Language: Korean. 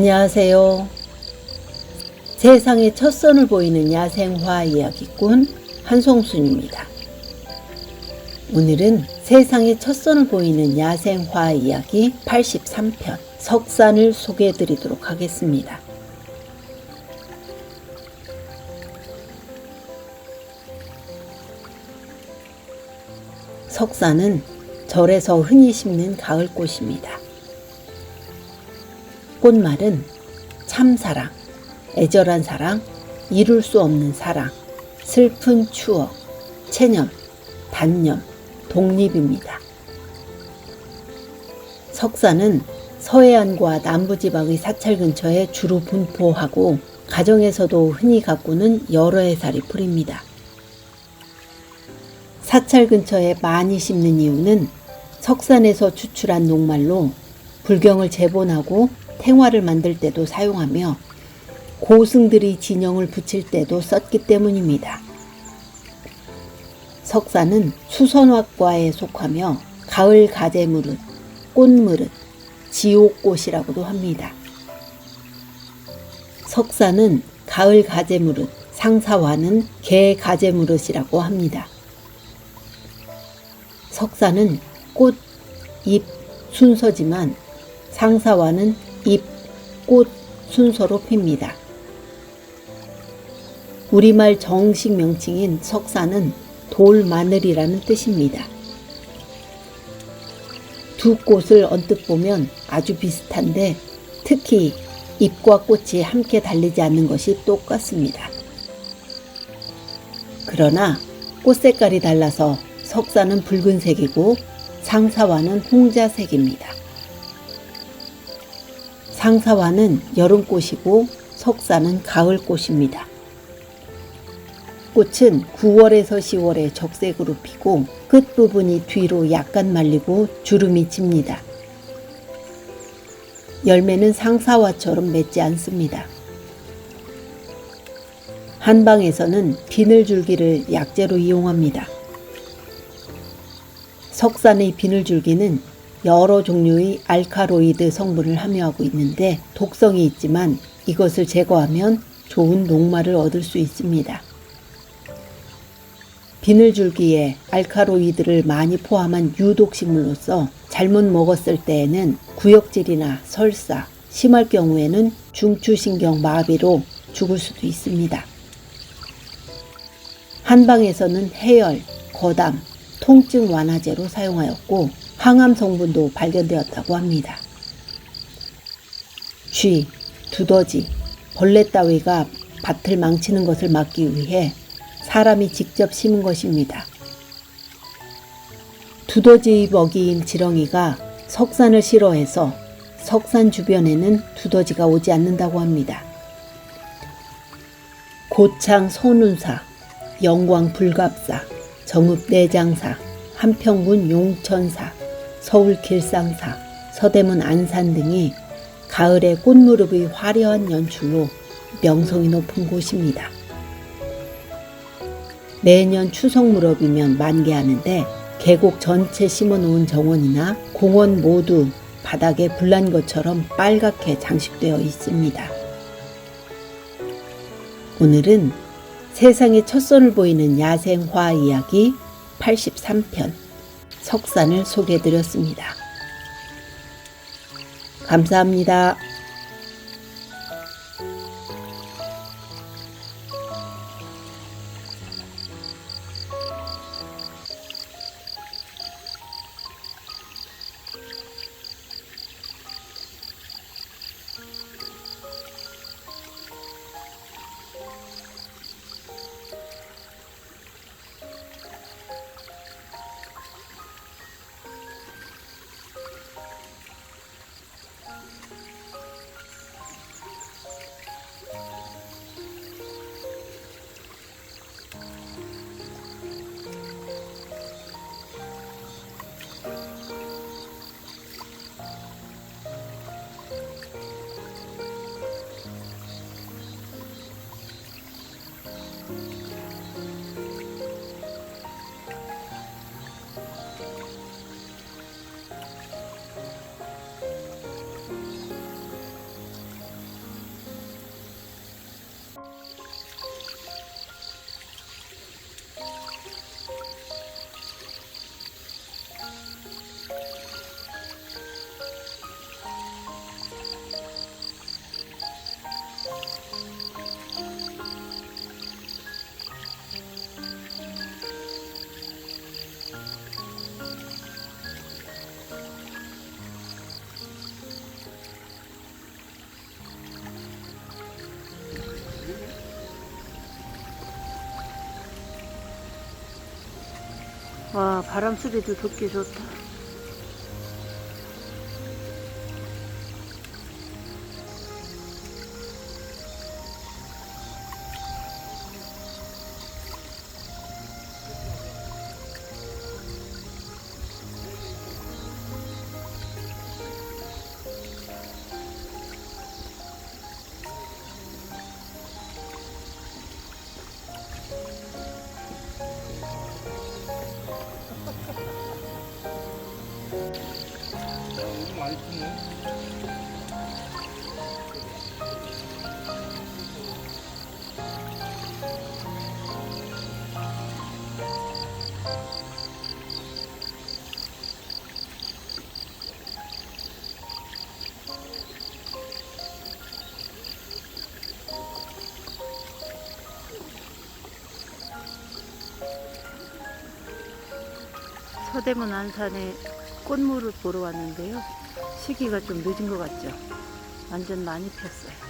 안녕하세요. 세상의 첫 선을 보이는 야생화 이야기꾼 한송순입니다. 오늘은 세상의 첫 선을 보이는 야생화 이야기 83편 석산을 소개해 드리도록 하겠습니다. 석산은 절에서 흔히 심는 가을꽃입니다. 꽃말은 참사랑, 애절한 사랑, 이룰 수 없는 사랑, 슬픈 추억, 체념, 단념, 독립입니다. 석산은 서해안과 남부지방의 사찰 근처에 주로 분포하고 가정에서도 흔히 가꾸는 여러 해살이 풀입니다. 사찰 근처에 많이 심는 이유는 석산에서 추출한 녹말로 불경을 제본하고 탱화를 만들 때도 사용하며 고승들이 진영을 붙일 때도 썼기 때문입니다. 석산은 수선화과에 속하며 가을 가재무릇, 꽃무릇, 지옥꽃이라고도 합니다. 석산은 가을 가재무릇, 상사화는 개 가재무릇이라고 합니다. 석산은 꽃, 잎 순서지만 상사화는 잎, 꽃 순서로 핍니다. 우리말 정식 명칭인 석산은 돌마늘이라는 뜻입니다. 두 꽃을 언뜻 보면 아주 비슷한데 특히 잎과 꽃이 함께 달리지 않는 것이 똑같습니다. 그러나 꽃 색깔이 달라서 석산은 붉은색이고 상사화는 홍자색입니다. 상사화는 여름꽃이고 석산은 가을꽃입니다. 꽃은 9월에서 10월에 적색으로 피고 끝부분이 뒤로 약간 말리고 주름이 집니다. 열매는 상사화처럼 맺지 않습니다. 한방에서는 비늘줄기를 약재로 이용합니다. 석산의 비늘줄기는 여러 종류의 알카로이드 성분을 함유하고 있는데 독성이 있지만 이것을 제거하면 좋은 녹말을 얻을 수 있습니다. 비늘줄기에 알카로이드를 많이 포함한 유독식물로서 잘못 먹었을 때에는 구역질이나 설사, 심할 경우에는 중추신경 마비로 죽을 수도 있습니다. 한방에서는 해열, 거담, 통증 완화제로 사용하였고 항암 성분도 발견되었다고 합니다. 쥐, 두더지, 벌레 따위가 밭을 망치는 것을 막기 위해 사람이 직접 심은 것입니다. 두더지의 먹이인 지렁이가 석산을 싫어해서 석산 주변에는 두더지가 오지 않는다고 합니다. 고창 선운사, 영광 불갑사, 정읍 내장사, 한평군 용천사, 서울 길상사, 서대문 안산 등이 가을의 꽃무렵의 화려한 연출로 명성이 높은 곳입니다. 매년 추석 무렵이면 만개하는데 계곡 전체 심어놓은 정원이나 공원 모두 바닥에 불난 것처럼 빨갛게 장식되어 있습니다. 오늘은 세상의 첫 선을 보이는 야생화 이야기 83편 석산을 소개해드렸습니다. 감사합니다. 와, 바람 소리도 듣기 좋다. 너무 많이 폈네. 서대문 안산에 꽃무를 보러 왔는데요. 시기가 좀 늦은 것 같죠? 완전 많이 폈어요.